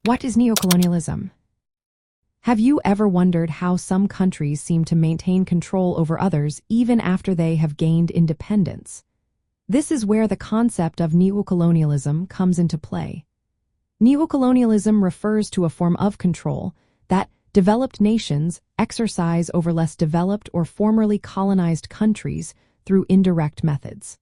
What is neocolonialism? Have you ever wondered how some countries seem to maintain control over others even after they have gained independence? This is where the concept of neocolonialism comes into play. Neocolonialism refers to a form of control that developed nations exercise over less developed or formerly colonized countries through indirect methods.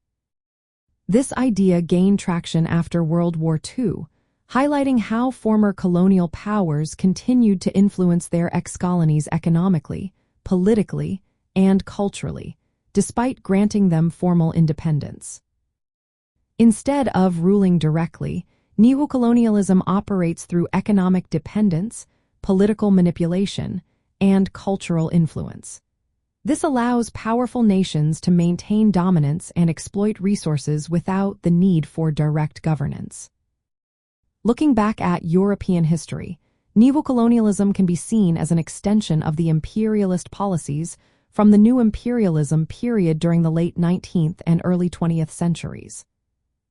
This idea gained traction after World War II, highlighting how former colonial powers continued to influence their ex-colonies economically, politically, and culturally, despite granting them formal independence. Instead of ruling directly, neocolonialism operates through economic dependence, political manipulation, and cultural influence. This allows powerful nations to maintain dominance and exploit resources without the need for direct governance. Looking back at European history, neocolonialism can be seen as an extension of the imperialist policies from the new imperialism period during the late 19th and early 20th centuries.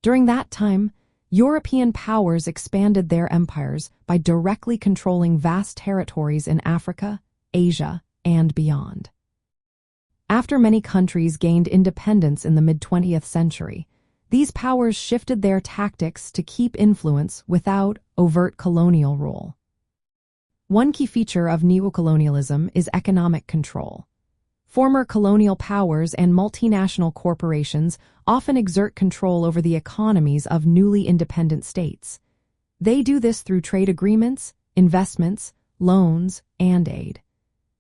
During that time, European powers expanded their empires by directly controlling vast territories in Africa, Asia, and beyond. After many countries gained independence in the mid-20th century, these powers shifted their tactics to keep influence without overt colonial rule. One key feature of neocolonialism is economic control. Former colonial powers and multinational corporations often exert control over the economies of newly independent states. They do this through trade agreements, investments, loans, and aid.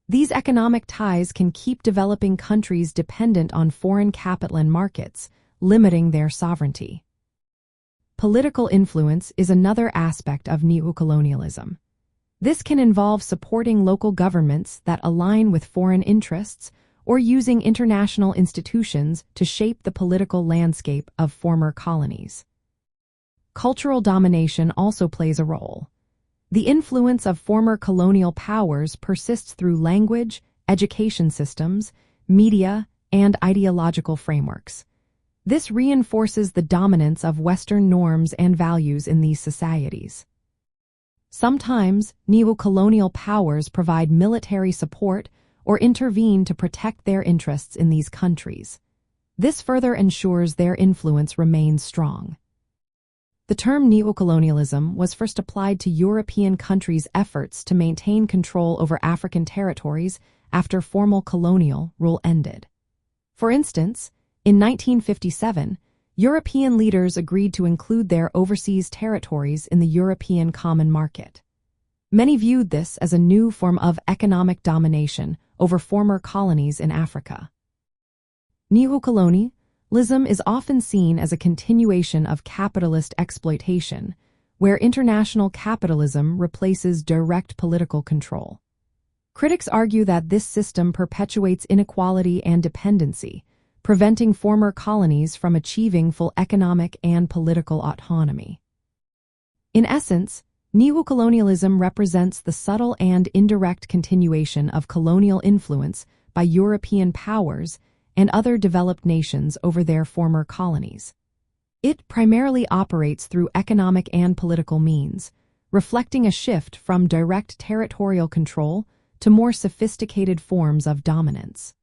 These economic ties can keep developing countries dependent on foreign capital and markets, limiting their sovereignty. Political influence is another aspect of neocolonialism. This can involve supporting local governments that align with foreign interests or using international institutions to shape the political landscape of former colonies. Cultural domination also plays a role. The influence of former colonial powers persists through language, education systems, media, and ideological frameworks. This reinforces the dominance of Western norms and values in these societies. Sometimes, neo-colonial powers provide military support or intervene to protect their interests in these countries. This further ensures their influence remains strong. The term neocolonialism was first applied to European countries' efforts to maintain control over African territories after formal colonial rule ended. For instance, in 1957, European leaders agreed to include their overseas territories in the European Common Market. Many viewed this as a new form of economic domination over former colonies in Africa. Neocolonialism is often seen as a continuation of capitalist exploitation, where international capitalism replaces direct political control. Critics argue that this system perpetuates inequality and dependency, preventing former colonies from achieving full economic and political autonomy. In essence, neocolonialism represents the subtle and indirect continuation of colonial influence by European powers and other developed nations over their former colonies. It primarily operates through economic and political means, reflecting a shift from direct territorial control to more sophisticated forms of dominance.